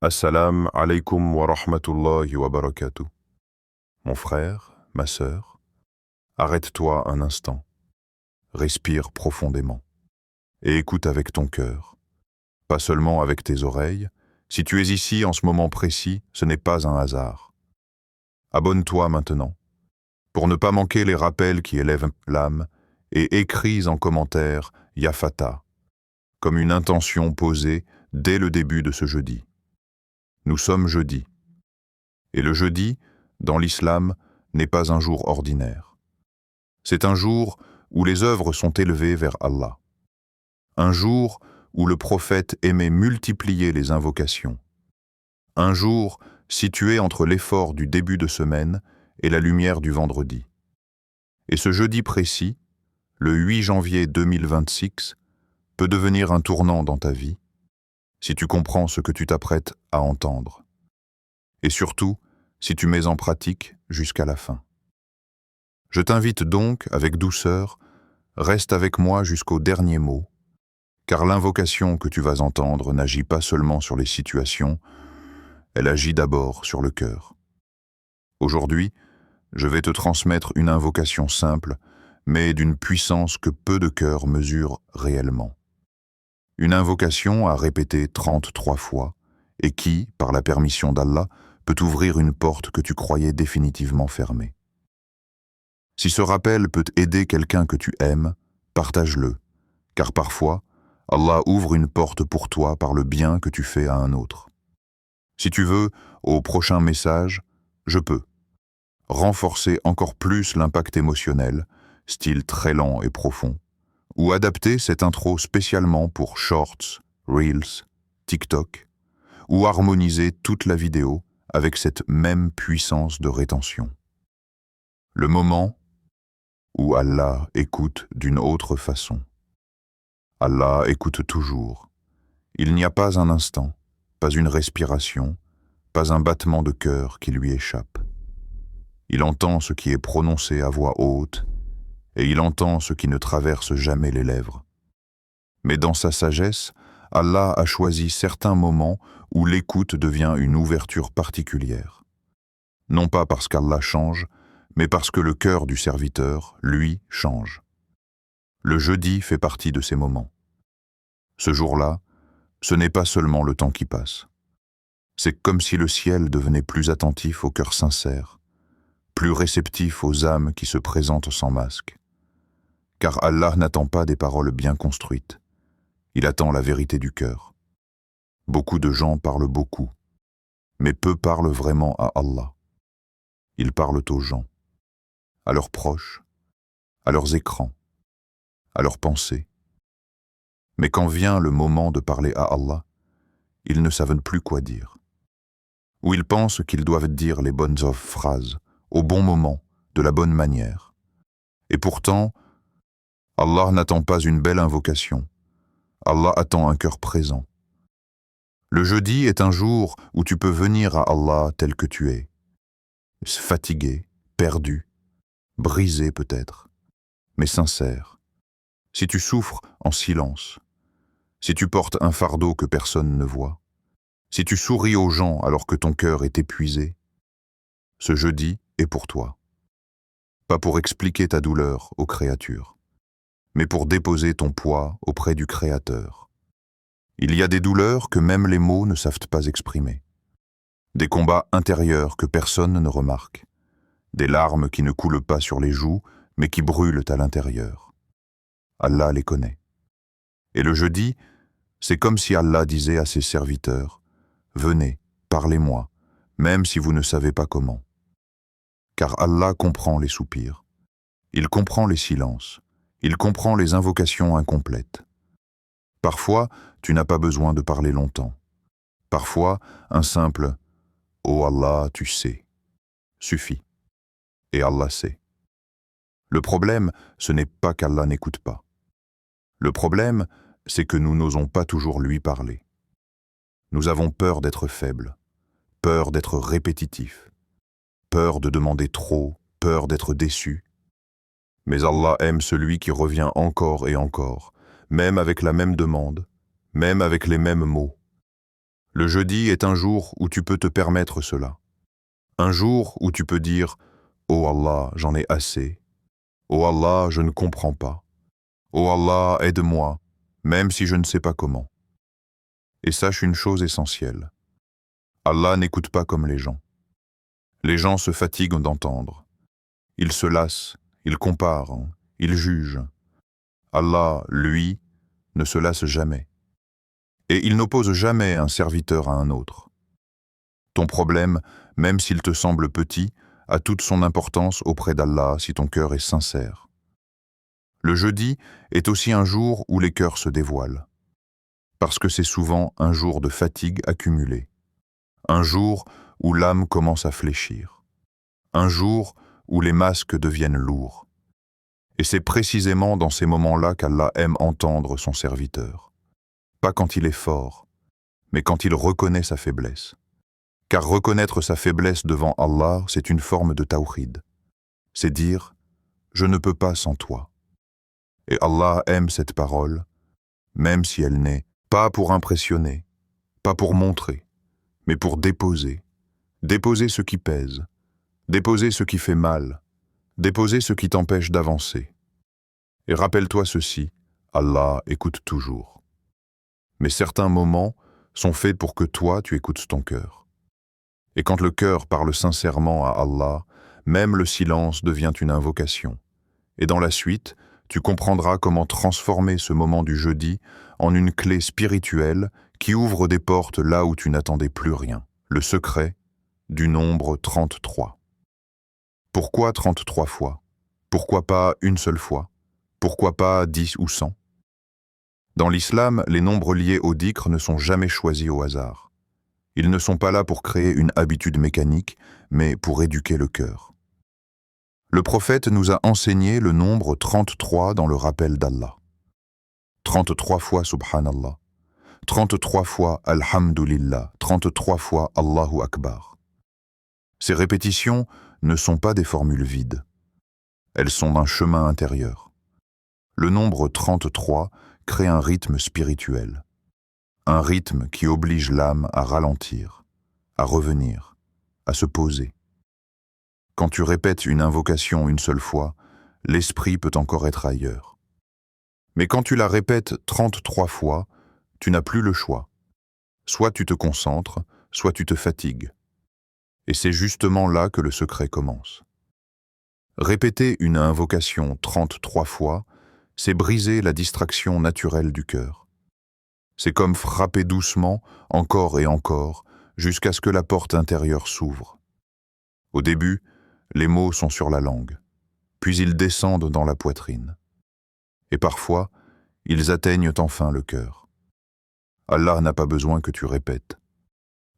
Assalam alaikum wa rahmatullahi wa barakatuh. Mon frère, ma sœur, arrête-toi un instant, respire profondément et écoute avec ton cœur, pas seulement avec tes oreilles. Si tu es ici en ce moment précis, ce n'est pas un hasard. Abonne-toi maintenant pour ne pas manquer les rappels qui élèvent l'âme et écris en commentaire Yafata, comme une intention posée dès le début de ce jeudi. Nous sommes jeudi. Et le jeudi, dans l'islam, n'est pas un jour ordinaire. C'est un jour où les œuvres sont élevées vers Allah. Un jour où le prophète aimait multiplier les invocations. Un jour situé entre l'effort du début de semaine et la lumière du vendredi. Et ce jeudi précis, le 8 janvier 2026, peut devenir un tournant dans ta vie, si tu comprends ce que tu t'apprêtes à entendre. Et surtout, si tu mets en pratique jusqu'à la fin. Je t'invite donc, avec douceur, reste avec moi jusqu'au dernier mot, car l'invocation que tu vas entendre n'agit pas seulement sur les situations, elle agit d'abord sur le cœur. Aujourd'hui, je vais te transmettre une invocation simple, mais d'une puissance que peu de cœurs mesurent réellement. Une invocation à répéter 33 fois, et qui, par la permission d'Allah, peut ouvrir une porte que tu croyais définitivement fermée. Si ce rappel peut aider quelqu'un que tu aimes, partage-le, car parfois, Allah ouvre une porte pour toi par le bien que tu fais à un autre. Si tu veux, au prochain message, je peux renforcer encore plus l'impact émotionnel, style très lent et profond, ou adapter cette intro spécialement pour Shorts, Reels, TikTok, ou harmoniser toute la vidéo avec cette même puissance de rétention. Le moment où Allah écoute d'une autre façon. Allah écoute toujours. Il n'y a pas un instant, pas une respiration, pas un battement de cœur qui lui échappe. Il entend ce qui est prononcé à voix haute, et il entend ce qui ne traverse jamais les lèvres. Mais dans sa sagesse, Allah a choisi certains moments où l'écoute devient une ouverture particulière. Non pas parce qu'Allah change, mais parce que le cœur du serviteur, lui, change. Le jeudi fait partie de ces moments. Ce jour-là, ce n'est pas seulement le temps qui passe. C'est comme si le ciel devenait plus attentif aux cœurs sincères, plus réceptif aux âmes qui se présentent sans masque. Car Allah n'attend pas des paroles bien construites. Il attend la vérité du cœur. Beaucoup de gens parlent beaucoup, mais peu parlent vraiment à Allah. Ils parlent aux gens, à leurs proches, à leurs écrans, à leurs pensées. Mais quand vient le moment de parler à Allah, ils ne savent plus quoi dire. Ou ils pensent qu'ils doivent dire les bonnes phrases, au bon moment, de la bonne manière. Et pourtant, Allah n'attend pas une belle invocation. Allah attend un cœur présent. Le jeudi est un jour où tu peux venir à Allah tel que tu es. Fatigué, perdu, brisé peut-être, mais sincère. Si tu souffres en silence, si tu portes un fardeau que personne ne voit, si tu souris aux gens alors que ton cœur est épuisé, ce jeudi est pour toi. Pas pour expliquer ta douleur aux créatures, mais pour déposer ton poids auprès du Créateur. Il y a des douleurs que même les mots ne savent pas exprimer. Des combats intérieurs que personne ne remarque. Des larmes qui ne coulent pas sur les joues, mais qui brûlent à l'intérieur. Allah les connaît. Et le jeudi, c'est comme si Allah disait à ses serviteurs, « Venez, parlez-moi, même si vous ne savez pas comment. » Car Allah comprend les soupirs. Il comprend les silences. Il comprend les invocations incomplètes. Parfois, tu n'as pas besoin de parler longtemps. Parfois, un simple « Oh Allah, tu sais » suffit. Et Allah sait. Le problème, ce n'est pas qu'Allah n'écoute pas. Le problème, c'est que nous n'osons pas toujours lui parler. Nous avons peur d'être faibles, peur d'être répétitifs, peur de demander trop, peur d'être déçus. Mais Allah aime celui qui revient encore et encore, même avec la même demande, même avec les mêmes mots. Le jeudi est un jour où tu peux te permettre cela. Un jour où tu peux dire « Oh Allah, j'en ai assez. Oh Allah, je ne comprends pas. Oh Allah, aide-moi, même si je ne sais pas comment. » Et sache une chose essentielle. Allah n'écoute pas comme les gens. Les gens se fatiguent d'entendre. Ils se lassent, ils comparent, ils jugent. Allah, lui, ne se lasse jamais. Et il n'oppose jamais un serviteur à un autre. Ton problème, même s'il te semble petit, a toute son importance auprès d'Allah si ton cœur est sincère. Le jeudi est aussi un jour où les cœurs se dévoilent, parce que c'est souvent un jour de fatigue accumulée, un jour où l'âme commence à fléchir, un jour où les masques deviennent lourds. Et c'est précisément dans ces moments-là qu'Allah aime entendre son serviteur. Pas quand il est fort, mais quand il reconnaît sa faiblesse. Car reconnaître sa faiblesse devant Allah, c'est une forme de tawhid. C'est dire « je ne peux pas sans toi ». Et Allah aime cette parole, même si elle n'est pas pour impressionner, pas pour montrer, mais pour déposer. Déposer ce qui pèse, déposer ce qui fait mal, déposer ce qui t'empêche d'avancer. Et rappelle-toi ceci, Allah écoute toujours. Mais certains moments sont faits pour que toi, tu écoutes ton cœur. Et quand le cœur parle sincèrement à Allah, même le silence devient une invocation. Et dans la suite, tu comprendras comment transformer ce moment du jeudi en une clé spirituelle qui ouvre des portes là où tu n'attendais plus rien. Le secret du nombre 33. Pourquoi 33 fois? Pourquoi pas une seule fois? Pourquoi pas 10 ou 100? Dans l'islam, les nombres liés au dhikr ne sont jamais choisis au hasard. Ils ne sont pas là pour créer une habitude mécanique, mais pour éduquer le cœur. Le prophète nous a enseigné le nombre 33 dans le rappel d'Allah. 33 fois Subhanallah, 33 fois Alhamdulillah, 33 fois Allahu Akbar. Ces répétitions ne sont pas des formules vides. Elles sont d'un chemin intérieur. Le nombre 33 crée un rythme spirituel. Un rythme qui oblige l'âme à ralentir, à revenir, à se poser. Quand tu répètes une invocation une seule fois, l'esprit peut encore être ailleurs. Mais quand tu la répètes 33 fois, tu n'as plus le choix. Soit tu te concentres, soit tu te fatigues. Et c'est justement là que le secret commence. Répéter une invocation 33 fois, c'est briser la distraction naturelle du cœur. C'est comme frapper doucement, encore et encore, jusqu'à ce que la porte intérieure s'ouvre. Au début, les mots sont sur la langue, puis ils descendent dans la poitrine. Et parfois, ils atteignent enfin le cœur. Allah n'a pas besoin que tu répètes.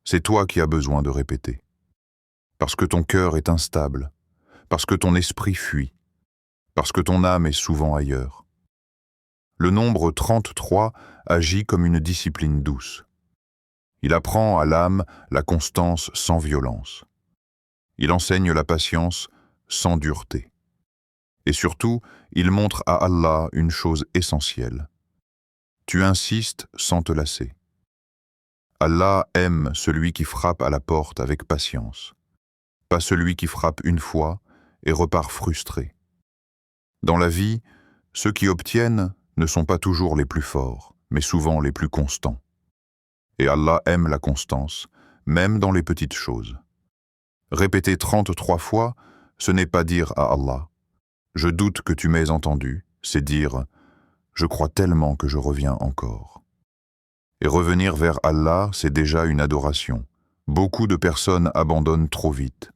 C'est toi qui as besoin de répéter. Parce que ton cœur est instable, parce que ton esprit fuit, parce que ton âme est souvent ailleurs. Le nombre 33 agit comme une discipline douce. Il apprend à l'âme la constance sans violence. Il enseigne la patience sans dureté. Et surtout, il montre à Allah une chose essentielle. Tu insistes sans te lasser. Allah aime celui qui frappe à la porte avec patience, pas celui qui frappe une fois et repart frustré. Dans la vie, ceux qui obtiennent ne sont pas toujours les plus forts, mais souvent les plus constants. Et Allah aime la constance, même dans les petites choses. Répéter 33 fois, ce n'est pas dire à Allah « Je doute que tu m'aies entendu », c'est dire « Je crois tellement que je reviens encore ». Et revenir vers Allah, c'est déjà une adoration. Beaucoup de personnes abandonnent trop vite.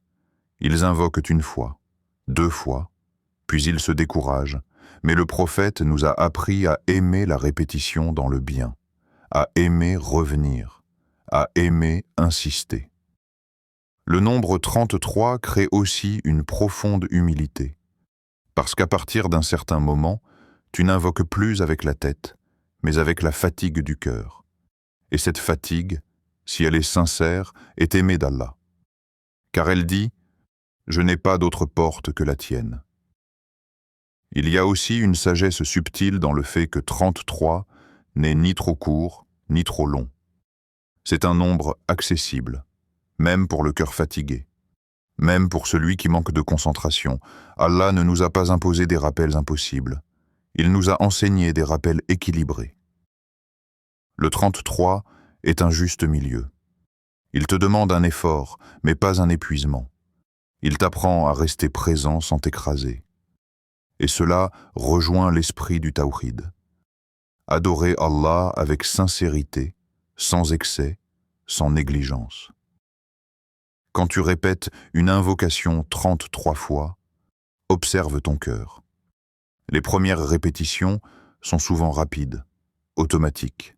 Ils invoquent une fois, 2 fois, puis ils se découragent. Mais le prophète nous a appris à aimer la répétition dans le bien, à aimer revenir, à aimer insister. Le nombre 33 crée aussi une profonde humilité, parce qu'à partir d'un certain moment, tu n'invoques plus avec la tête, mais avec la fatigue du cœur. Et cette fatigue, si elle est sincère, est aimée d'Allah. Car elle dit « Je n'ai pas d'autre porte que la tienne ». Il y a aussi une sagesse subtile dans le fait que 33 n'est ni trop court, ni trop long. C'est un nombre accessible, même pour le cœur fatigué, même pour celui qui manque de concentration. Allah ne nous a pas imposé des rappels impossibles. Il nous a enseigné des rappels équilibrés. Le 33 est un juste milieu. Il te demande un effort, mais pas un épuisement. Il t'apprend à rester présent sans t'écraser. Et cela rejoint l'esprit du tawhid. Adorer Allah avec sincérité, sans excès, sans négligence. Quand tu répètes une invocation 33 fois, observe ton cœur. Les premières répétitions sont souvent rapides, automatiques.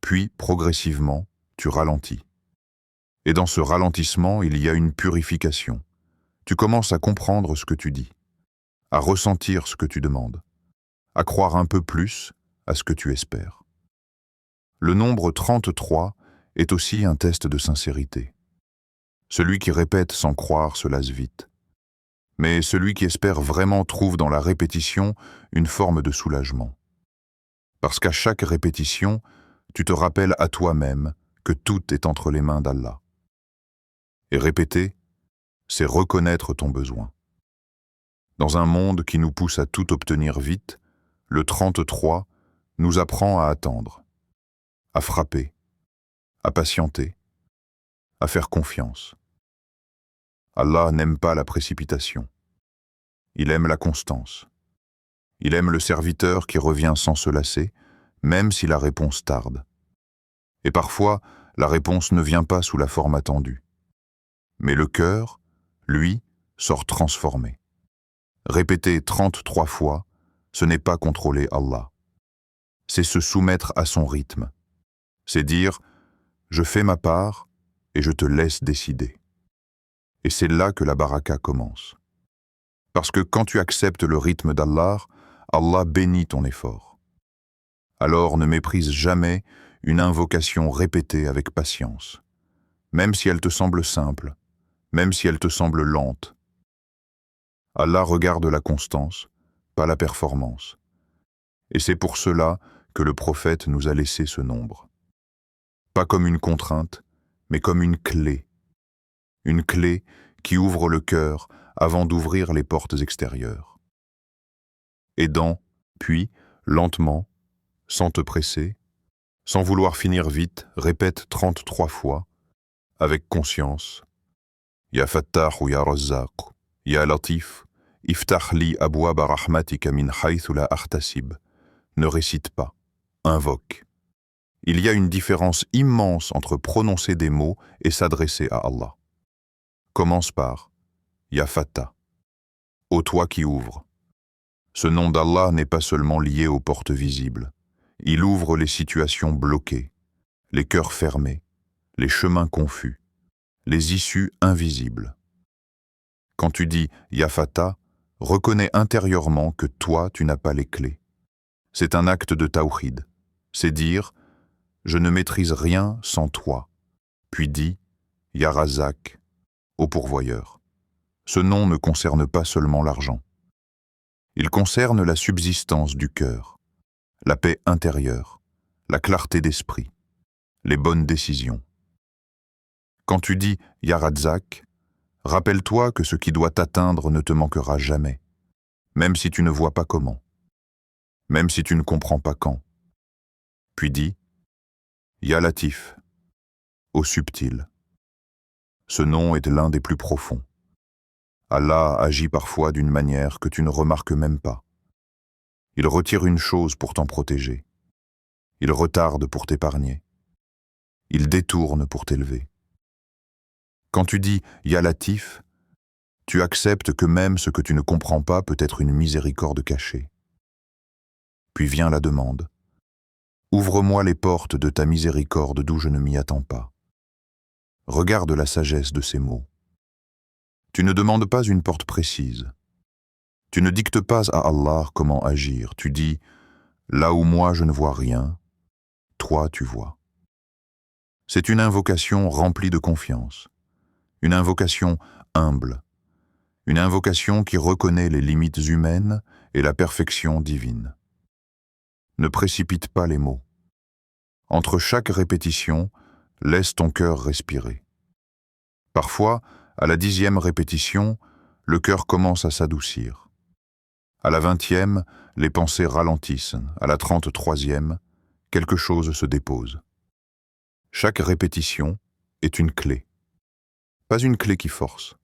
Puis, progressivement, tu ralentis. Et dans ce ralentissement, il y a une purification. Tu commences à comprendre ce que tu dis, à ressentir ce que tu demandes, à croire un peu plus à ce que tu espères. Le nombre 33 est aussi un test de sincérité. Celui qui répète sans croire se lasse vite. Mais celui qui espère vraiment trouve dans la répétition une forme de soulagement. Parce qu'à chaque répétition, tu te rappelles à toi-même que tout est entre les mains d'Allah. Et répéter, c'est reconnaître ton besoin. Dans un monde qui nous pousse à tout obtenir vite, le 33 nous apprend à attendre, à frapper, à patienter, à faire confiance. Allah n'aime pas la précipitation. Il aime la constance. Il aime le serviteur qui revient sans se lasser, même si la réponse tarde. Et parfois, la réponse ne vient pas sous la forme attendue. Mais le cœur, lui, sort transformé. Répéter 33 fois, ce n'est pas contrôler Allah. C'est se soumettre à son rythme. C'est dire « je fais ma part et je te laisse décider ». Et c'est là que la baraka commence. Parce que quand tu acceptes le rythme d'Allah, Allah bénit ton effort. Alors ne méprise jamais une invocation répétée avec patience, même si elle te semble simple, même si elle te semble lente. Allah regarde la constance, pas la performance. Et c'est pour cela que le prophète nous a laissé ce nombre. Pas comme une contrainte, mais comme une clé qui ouvre le cœur avant d'ouvrir les portes extérieures. Aidant, puis, lentement, sans te presser, sans vouloir finir vite, répète 33 fois, avec conscience. Ya Fattah ou Ya Razzaq, Ya Latif, Iftah li abwaba rahmatika min haythu la ahtasib. Ne récite pas, invoque. Il y a une différence immense entre prononcer des mots et s'adresser à Allah. Commence par Ya Fattah, ô toi qui ouvres. Ce nom d'Allah n'est pas seulement lié aux portes visibles. Il ouvre les situations bloquées, les cœurs fermés, les chemins confus, les issues invisibles. Quand tu dis Ya Fattah, reconnais intérieurement que toi, tu n'as pas les clés. C'est un acte de tawhid. C'est dire « Je ne maîtrise rien sans toi ». Puis dis « Ya Razzaq », ô pourvoyeur. Ce nom ne concerne pas seulement l'argent. Il concerne la subsistance du cœur, la paix intérieure, la clarté d'esprit, les bonnes décisions. Quand tu dis « Ya Razzaq », rappelle-toi que ce qui doit t'atteindre ne te manquera jamais, même si tu ne vois pas comment, même si tu ne comprends pas quand. Puis dis « Ya Latif », au subtil. Ce nom est l'un des plus profonds. Allah agit parfois d'une manière que tu ne remarques même pas. Il retire une chose pour t'en protéger. Il retarde pour t'épargner. Il détourne pour t'élever. Quand tu dis « Ya Latif », tu acceptes que même ce que tu ne comprends pas peut être une miséricorde cachée. Puis vient la demande. Ouvre-moi les portes de ta miséricorde d'où je ne m'y attends pas. Regarde la sagesse de ces mots. Tu ne demandes pas une porte précise. Tu ne dictes pas à Allah comment agir. Tu dis « Là où moi je ne vois rien, toi tu vois ». C'est une invocation remplie de confiance, une invocation humble, une invocation qui reconnaît les limites humaines et la perfection divine. Ne précipite pas les mots. Entre chaque répétition, Laisse ton cœur respirer. Parfois, à la 10e répétition, le cœur commence à s'adoucir. À la 20e, les pensées ralentissent. À la 33e, quelque chose se dépose. Chaque répétition est une clé. Pas une clé qui force.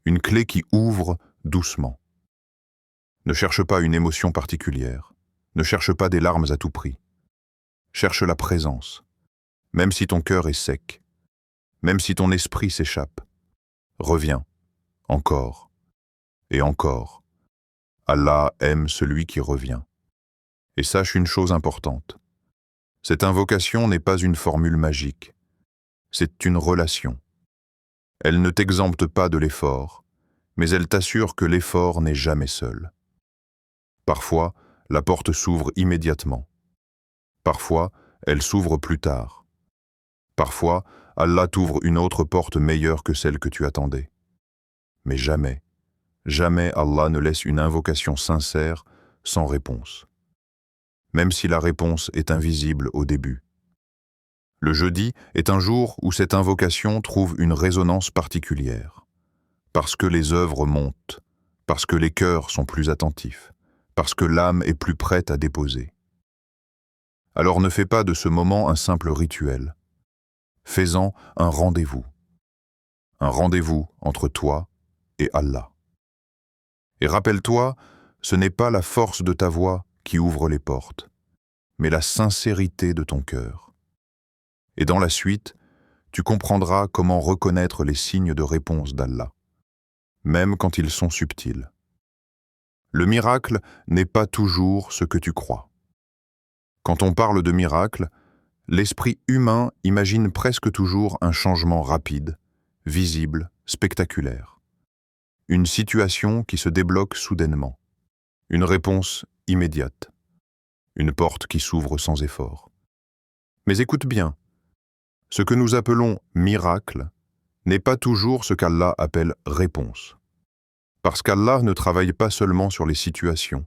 Une clé qui ouvre doucement. Ne cherche pas une émotion particulière. Ne cherche pas des larmes à tout prix. Cherche la présence. Même si ton cœur est sec. Même si ton esprit s'échappe. Reviens. Encore. Et encore. Allah aime celui qui revient. Et sache une chose importante. Cette invocation n'est pas une formule magique. C'est une relation. Elle ne t'exempte pas de l'effort, mais elle t'assure que l'effort n'est jamais seul. Parfois, la porte s'ouvre immédiatement. Parfois, elle s'ouvre plus tard. Parfois, Allah t'ouvre une autre porte meilleure que celle que tu attendais. Mais jamais, jamais Allah ne laisse une invocation sincère sans réponse. Même si la réponse est invisible au début. Le jeudi est un jour où cette invocation trouve une résonance particulière. Parce que les œuvres montent, parce que les cœurs sont plus attentifs, parce que l'âme est plus prête à déposer. Alors ne fais pas de ce moment un simple rituel. Fais-en un rendez-vous. Un rendez-vous entre toi et Allah. Et rappelle-toi, ce n'est pas la force de ta voix qui ouvre les portes, mais la sincérité de ton cœur. Et dans la suite, tu comprendras comment reconnaître les signes de réponse d'Allah, même quand ils sont subtils. Le miracle n'est pas toujours ce que tu crois. Quand on parle de miracle, l'esprit humain imagine presque toujours un changement rapide, visible, spectaculaire. Une situation qui se débloque soudainement. Une réponse immédiate. Une porte qui s'ouvre sans effort. Mais écoute bien, ce que nous appelons miracle n'est pas toujours ce qu'Allah appelle réponse. Parce qu'Allah ne travaille pas seulement sur les situations,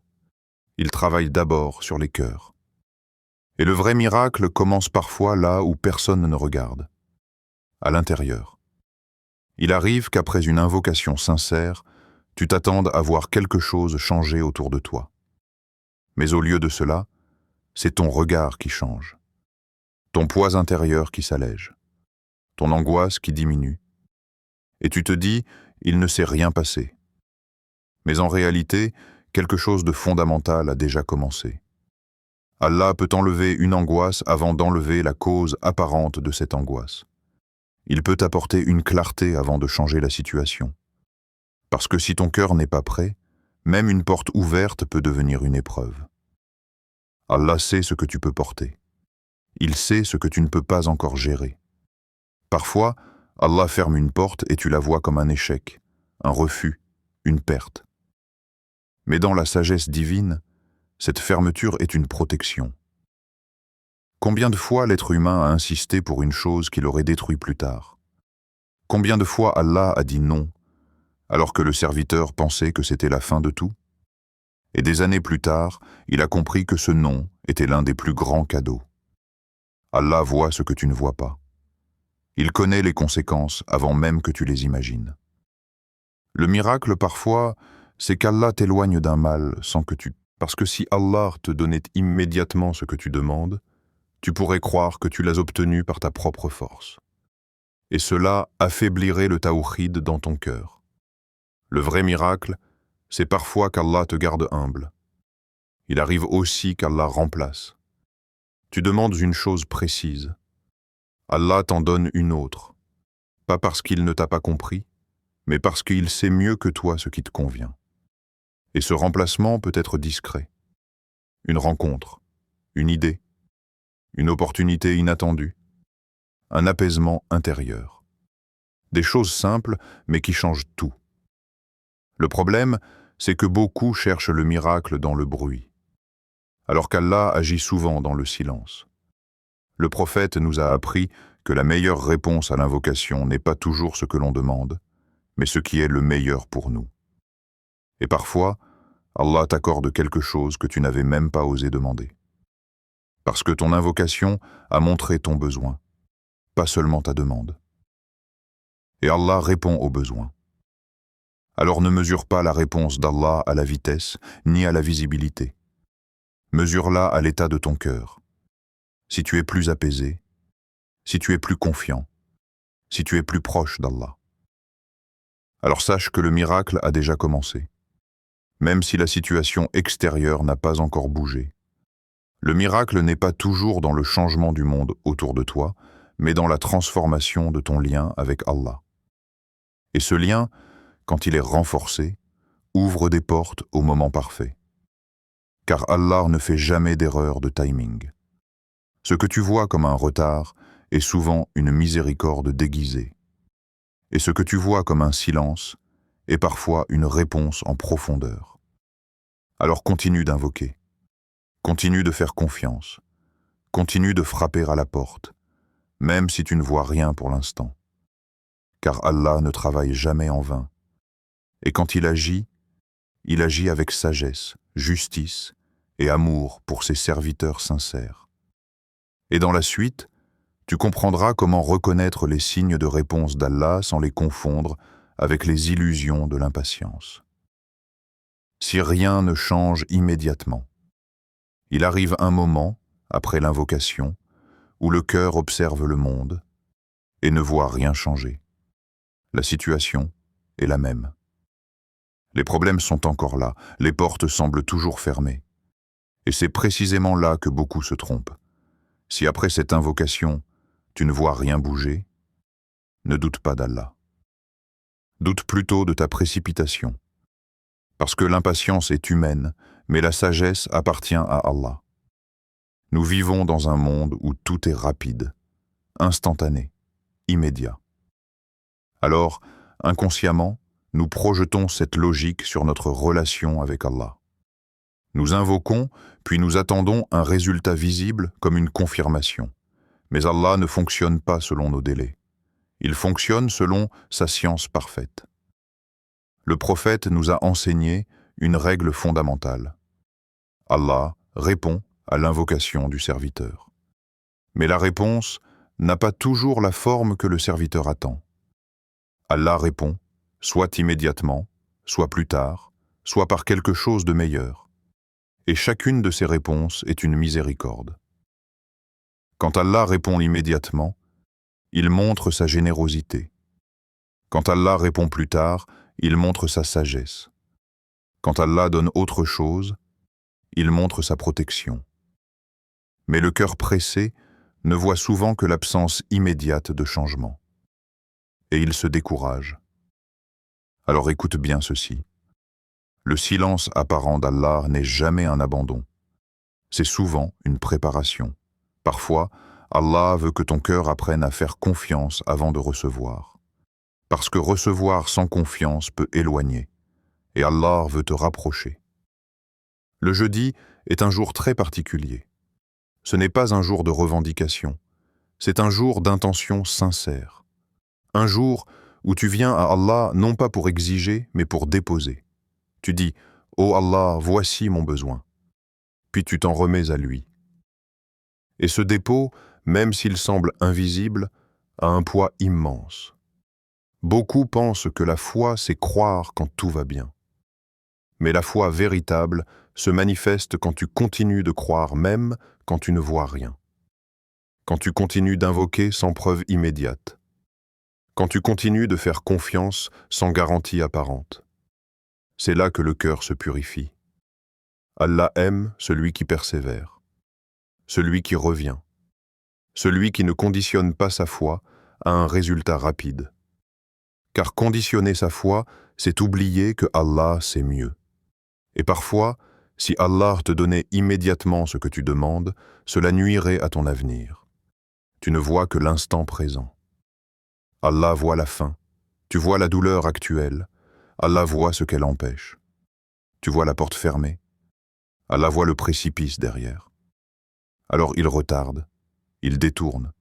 il travaille d'abord sur les cœurs. Et le vrai miracle commence parfois là où personne ne regarde, à l'intérieur. Il arrive qu'après une invocation sincère, tu t'attendes à voir quelque chose changer autour de toi. Mais au lieu de cela, c'est ton regard qui change, ton poids intérieur qui s'allège, ton angoisse qui diminue, et tu te dis, il ne s'est rien passé. Mais en réalité, quelque chose de fondamental a déjà commencé. Allah peut enlever une angoisse avant d'enlever la cause apparente de cette angoisse. Il peut apporter une clarté avant de changer la situation. Parce que si ton cœur n'est pas prêt, même une porte ouverte peut devenir une épreuve. Allah sait ce que tu peux porter. Il sait ce que tu ne peux pas encore gérer. Parfois, Allah ferme une porte et tu la vois comme un échec, un refus, une perte. Mais dans la sagesse divine, cette fermeture est une protection. Combien de fois l'être humain a insisté pour une chose qui l'aurait détruit plus tard? Combien de fois Allah a dit non, alors que le serviteur pensait que c'était la fin de tout? Et des années plus tard, il a compris que ce non était l'un des plus grands cadeaux. Allah voit ce que tu ne vois pas. Il connaît les conséquences avant même que tu les imagines. Le miracle, parfois, c'est qu'Allah t'éloigne d'un mal sans que tu... Parce que si Allah te donnait immédiatement ce que tu demandes, tu pourrais croire que tu l'as obtenu par ta propre force. Et cela affaiblirait le tawhid dans ton cœur. Le vrai miracle, c'est parfois qu'Allah te garde humble. Il arrive aussi qu'Allah remplace. Tu demandes une chose précise. Allah t'en donne une autre. Pas parce qu'il ne t'a pas compris, mais parce qu'il sait mieux que toi ce qui te convient. Et ce remplacement peut être discret. Une rencontre, une idée, une opportunité inattendue, un apaisement intérieur. Des choses simples, mais qui changent tout. Le problème, c'est que beaucoup cherchent le miracle dans le bruit, alors qu'Allah agit souvent dans le silence. Le prophète nous a appris que la meilleure réponse à l'invocation n'est pas toujours ce que l'on demande, mais ce qui est le meilleur pour nous. Et parfois, Allah t'accorde quelque chose que tu n'avais même pas osé demander. Parce que ton invocation a montré ton besoin. pas seulement ta demande. Et Allah répond aux besoins. Alors ne mesure pas la réponse d'Allah à la vitesse, ni à la visibilité. Mesure-la à l'état de ton cœur. Si tu es plus apaisé, si tu es plus confiant, si tu es plus proche d'Allah. Alors sache que le miracle a déjà commencé, même si la situation extérieure n'a pas encore bougé. Le miracle n'est pas toujours dans le changement du monde autour de toi, mais dans la transformation de ton lien avec Allah. Et ce lien, quand il est renforcé, ouvre des portes au moment parfait. Car Allah ne fait jamais d'erreur de timing. Ce que tu vois comme un retard est souvent une miséricorde déguisée. Et ce que tu vois comme un silence est parfois une réponse en profondeur. Alors continue d'invoquer, continue de faire confiance, continue de frapper à la porte, même si tu ne vois rien pour l'instant. Car Allah ne travaille jamais en vain. Et quand il agit avec sagesse, justice et amour pour ses serviteurs sincères. Et dans la suite, tu comprendras comment reconnaître les signes de réponse d'Allah sans les confondre avec les illusions de l'impatience. Si rien ne change immédiatement, il arrive un moment, après l'invocation, où le cœur observe le monde et ne voit rien changer. La situation est la même. Les problèmes sont encore là, les portes semblent toujours fermées. Et c'est précisément là que beaucoup se trompent. Si après cette invocation, tu ne vois rien bouger, ne doute pas d'Allah. Doute plutôt de ta précipitation. Parce que l'impatience est humaine, mais la sagesse appartient à Allah. Nous vivons dans un monde où tout est rapide, instantané, immédiat. Alors, inconsciemment, nous projetons cette logique sur notre relation avec Allah. Nous invoquons, puis nous attendons un résultat visible comme une confirmation. Mais Allah ne fonctionne pas selon nos délais. Il fonctionne selon sa science parfaite. Le prophète nous a enseigné une règle fondamentale. Allah répond à l'invocation du serviteur. Mais la réponse n'a pas toujours la forme que le serviteur attend. Allah répond, soit immédiatement, soit plus tard, soit par quelque chose de meilleur. Et chacune de ces réponses est une miséricorde. Quand Allah répond immédiatement, il montre sa générosité. Quand Allah répond plus tard, il montre sa sagesse. Quand Allah donne autre chose, il montre sa protection. Mais le cœur pressé ne voit souvent que l'absence immédiate de changement. Et il se décourage. Alors écoute bien ceci. Le silence apparent d'Allah n'est jamais un abandon. C'est souvent une préparation. Parfois, Allah veut que ton cœur apprenne à faire confiance avant de recevoir. Parce que recevoir sans confiance peut éloigner, et Allah veut te rapprocher. Le jeudi est un jour très particulier. Ce n'est pas un jour de revendication, c'est un jour d'intention sincère. Un jour où tu viens à Allah non pas pour exiger, mais pour déposer. Tu dis « Oh Allah, voici mon besoin ». Puis tu t'en remets à lui. Et ce dépôt, même s'il semble invisible, a un poids immense. Beaucoup pensent que la foi, c'est croire quand tout va bien. Mais la foi véritable se manifeste quand tu continues de croire même quand tu ne vois rien. Quand tu continues d'invoquer sans preuve immédiate. Quand tu continues de faire confiance sans garantie apparente. C'est là que le cœur se purifie. Allah aime celui qui persévère, celui qui revient, celui qui ne conditionne pas sa foi à un résultat rapide. Car conditionner sa foi, c'est oublier que Allah sait mieux. Et parfois, si Allah te donnait immédiatement ce que tu demandes, cela nuirait à ton avenir. Tu ne vois que l'instant présent. Allah voit la fin, tu vois la douleur actuelle, Allah voit ce qu'elle empêche. Tu vois la porte fermée, Allah voit le précipice derrière. Alors il retarde, il détourne,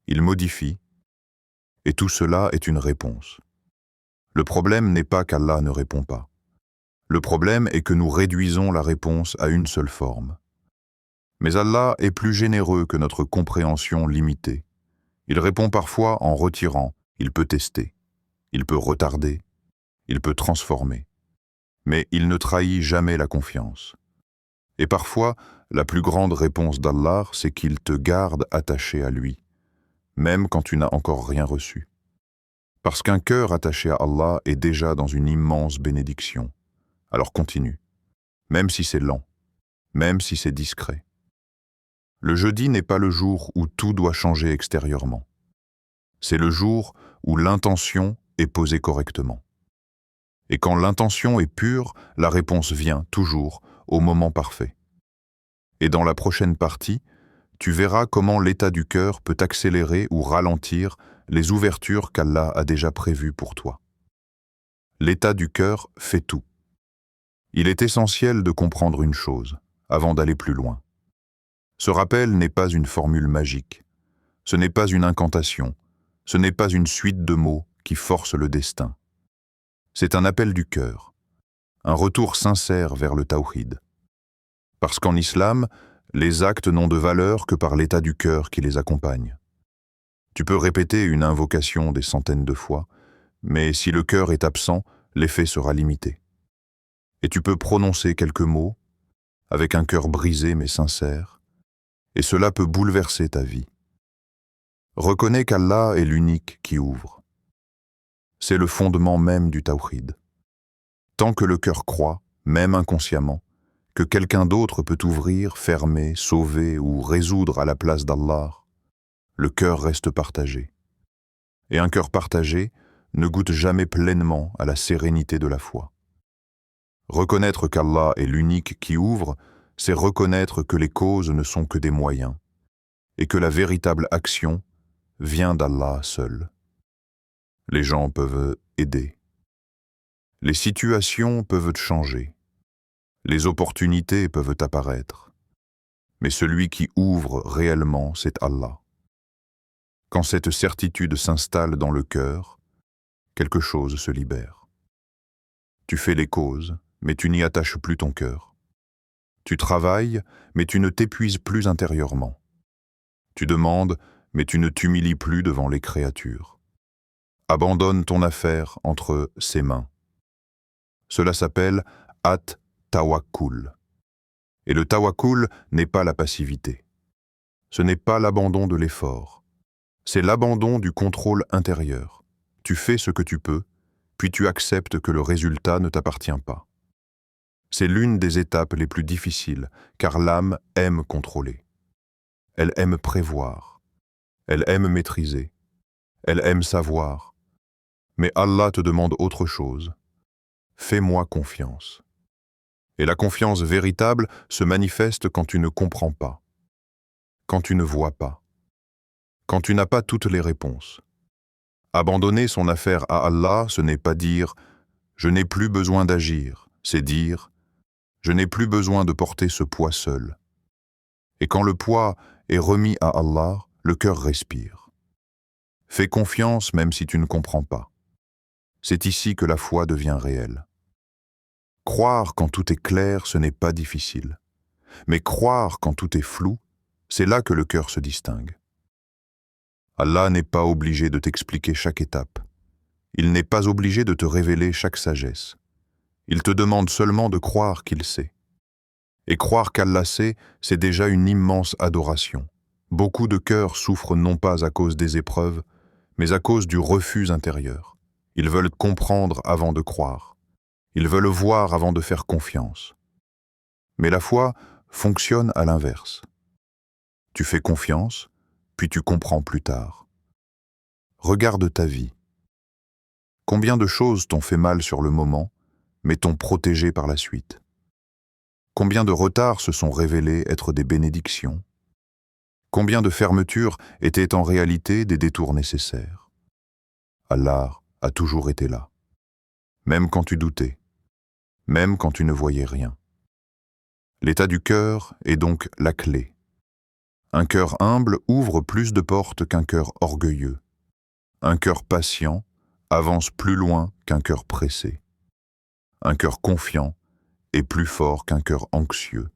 il modifie, et tout cela est une réponse. Le problème n'est pas qu'Allah ne répond pas. Le problème est que nous réduisons la réponse à une seule forme. Mais Allah est plus généreux que notre compréhension limitée. Il répond parfois en retirant, il peut tester, il peut retarder, il peut transformer. Mais il ne trahit jamais la confiance. Et parfois, la plus grande réponse d'Allah, c'est qu'il te garde attaché à lui, même quand tu n'as encore rien reçu. Parce qu'un cœur attaché à Allah est déjà dans une immense bénédiction. Alors continue, même si c'est lent, même si c'est discret. Le jeudi n'est pas le jour où tout doit changer extérieurement. C'est le jour où l'intention est posée correctement. Et quand l'intention est pure, la réponse vient toujours au moment parfait. Et dans la prochaine partie, tu verras comment l'état du cœur peut accélérer ou ralentir les ouvertures qu'Allah a déjà prévues pour toi. L'état du cœur fait tout. Il est essentiel de comprendre une chose, avant d'aller plus loin. Ce rappel n'est pas une formule magique, ce n'est pas une incantation, ce n'est pas une suite de mots qui forcent le destin. C'est un appel du cœur, un retour sincère vers le tawhid. Parce qu'en islam, les actes n'ont de valeur que par l'état du cœur qui les accompagne. Tu peux répéter une invocation des centaines de fois, mais si le cœur est absent, l'effet sera limité. Et tu peux prononcer quelques mots, avec un cœur brisé mais sincère, et cela peut bouleverser ta vie. Reconnais qu'Allah est l'unique qui ouvre. C'est le fondement même du tawhid. Tant que le cœur croit, même inconsciemment, que quelqu'un d'autre peut ouvrir, fermer, sauver ou résoudre à la place d'Allah, le cœur reste partagé. Et un cœur partagé ne goûte jamais pleinement à la sérénité de la foi. Reconnaître qu'Allah est l'unique qui ouvre, c'est reconnaître que les causes ne sont que des moyens, et que la véritable action vient d'Allah seul. Les gens peuvent aider. Les situations peuvent changer. Les opportunités peuvent apparaître. Mais celui qui ouvre réellement, c'est Allah. Quand cette certitude s'installe dans le cœur, quelque chose se libère. Tu fais les causes, mais tu n'y attaches plus ton cœur. Tu travailles, mais tu ne t'épuises plus intérieurement. Tu demandes, mais tu ne t'humilies plus devant les créatures. Abandonne ton affaire entre ses mains. Cela s'appelle at-tawakkul. Et le tawakkul n'est pas la passivité. Ce n'est pas l'abandon de l'effort. C'est l'abandon du contrôle intérieur. Tu fais ce que tu peux, puis tu acceptes que le résultat ne t'appartient pas. C'est l'une des étapes les plus difficiles, car l'âme aime contrôler. Elle aime prévoir. Elle aime maîtriser. Elle aime savoir. Mais Allah te demande autre chose. Fais-moi confiance. Et la confiance véritable se manifeste quand tu ne comprends pas, quand tu ne vois pas, quand tu n'as pas toutes les réponses. Abandonner son affaire à Allah, ce n'est pas dire « je n'ai plus besoin d'agir », c'est dire « je n'ai plus besoin de porter ce poids seul ». Et quand le poids est remis à Allah, le cœur respire. Fais confiance même si tu ne comprends pas. C'est ici que la foi devient réelle. Croire quand tout est clair, ce n'est pas difficile. Mais croire quand tout est flou, c'est là que le cœur se distingue. Allah n'est pas obligé de t'expliquer chaque étape. Il n'est pas obligé de te révéler chaque sagesse. Il te demande seulement de croire qu'il sait. Et croire qu'Allah sait, c'est déjà une immense adoration. Beaucoup de cœurs souffrent non pas à cause des épreuves, mais à cause du refus intérieur. Ils veulent comprendre avant de croire. Ils veulent voir avant de faire confiance. Mais la foi fonctionne à l'inverse. Tu fais confiance, puis tu comprends plus tard. Regarde ta vie. Combien de choses t'ont fait mal sur le moment, mais t'ont protégé par la suite? Combien de retards se sont révélés être des bénédictions? Combien de fermetures étaient en réalité des détours nécessaires? Allah a toujours été là, même quand tu doutais, même quand tu ne voyais rien. L'état du cœur est donc la clé. Un cœur humble ouvre plus de portes qu'un cœur orgueilleux. Un cœur patient avance plus loin qu'un cœur pressé. Un cœur confiant est plus fort qu'un cœur anxieux.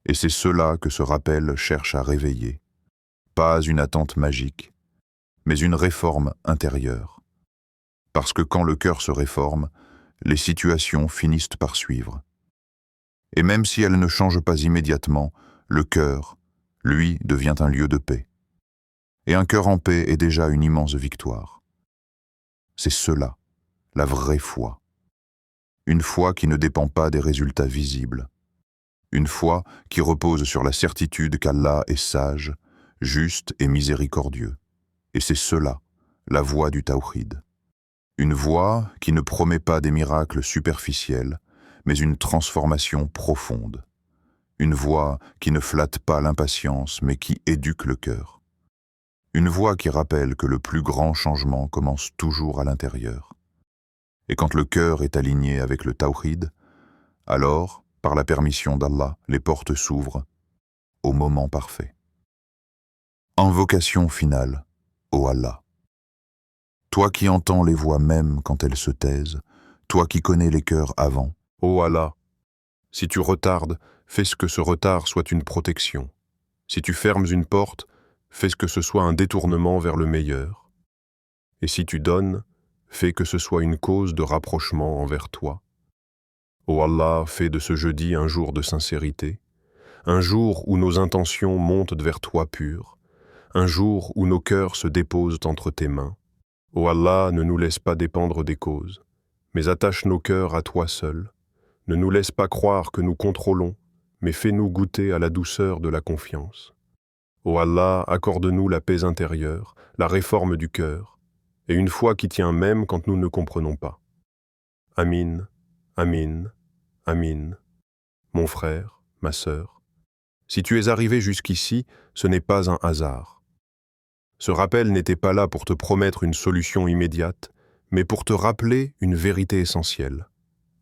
Et c'est cela que ce rappel cherche à réveiller. Pas une attente magique, mais une réforme intérieure. Parce que quand le cœur se réforme, les situations finissent par suivre. Et même si elles ne changent pas immédiatement, le cœur, lui, devient un lieu de paix. Et un cœur en paix est déjà une immense victoire. C'est cela, la vraie foi. Une foi qui ne dépend pas des résultats visibles. Une foi qui repose sur la certitude qu'Allah est sage, juste et miséricordieux. Et c'est cela, la voie du tawhid. Une voie qui ne promet pas des miracles superficiels, mais une transformation profonde. Une voie qui ne flatte pas l'impatience, mais qui éduque le cœur. Une voie qui rappelle que le plus grand changement commence toujours à l'intérieur. Et quand le cœur est aligné avec le tawhid, alors, par la permission d'Allah, les portes s'ouvrent au moment parfait. Invocation finale, ô Allah. Toi qui entends les voix même quand elles se taisent, toi qui connais les cœurs avant, ô Allah, si tu retardes, fais ce que ce retard soit une protection. Si tu fermes une porte, fais ce que ce soit un détournement vers le meilleur. Et si tu donnes, fais que ce soit une cause de rapprochement envers toi. Ô Allah, fais de ce jeudi un jour de sincérité, un jour où nos intentions montent vers toi pures, un jour où nos cœurs se déposent entre tes mains. Ô Allah, ne nous laisse pas dépendre des causes, mais attache nos cœurs à toi seul. Ne nous laisse pas croire que nous contrôlons, mais fais-nous goûter à la douceur de la confiance. Ô Allah, accorde-nous la paix intérieure, la réforme du cœur, et une foi qui tient même quand nous ne comprenons pas. Amin, Amin, Amin. Mon frère, ma sœur, si tu es arrivé jusqu'ici, ce n'est pas un hasard. Ce rappel n'était pas là pour te promettre une solution immédiate, mais pour te rappeler une vérité essentielle.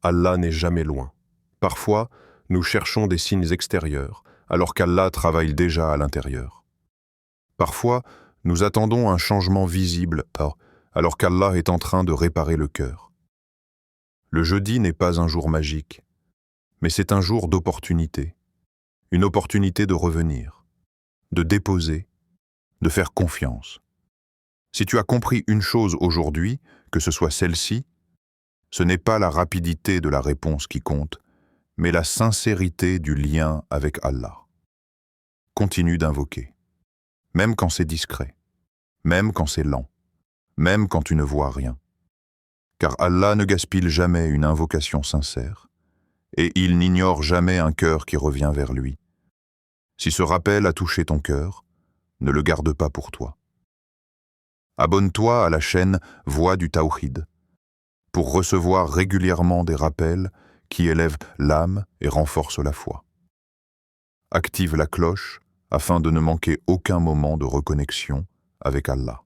Allah n'est jamais loin. Parfois, nous cherchons des signes extérieurs, alors qu'Allah travaille déjà à l'intérieur. Parfois, nous attendons un changement visible, alors qu'Allah est en train de réparer le cœur. Le jeudi n'est pas un jour magique, mais c'est un jour d'opportunité. Une opportunité de revenir, de déposer, de faire confiance. Si tu as compris une chose aujourd'hui, que ce soit celle-ci, ce n'est pas la rapidité de la réponse qui compte, mais la sincérité du lien avec Allah. Continue d'invoquer, même quand c'est discret, même quand c'est lent, même quand tu ne vois rien. Car Allah ne gaspille jamais une invocation sincère, et il n'ignore jamais un cœur qui revient vers lui. Si ce rappel a touché ton cœur, ne le garde pas pour toi. Abonne-toi à la chaîne Voix du Tawhid pour recevoir régulièrement des rappels qui élèvent l'âme et renforcent la foi. Active la cloche afin de ne manquer aucun moment de reconnexion avec Allah.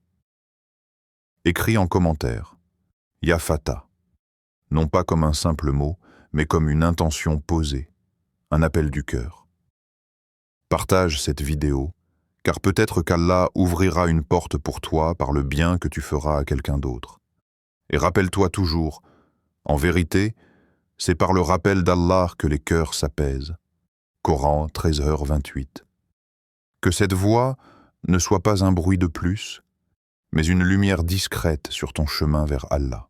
Écris en commentaire « Ya Fata », non pas comme un simple mot, mais comme une intention posée, un appel du cœur. Partage cette vidéo, car peut-être qu'Allah ouvrira une porte pour toi par le bien que tu feras à quelqu'un d'autre. Et rappelle-toi toujours, en vérité, c'est par le rappel d'Allah que les cœurs s'apaisent. Coran 13h28. Que cette voix ne soit pas un bruit de plus, mais une lumière discrète sur ton chemin vers Allah.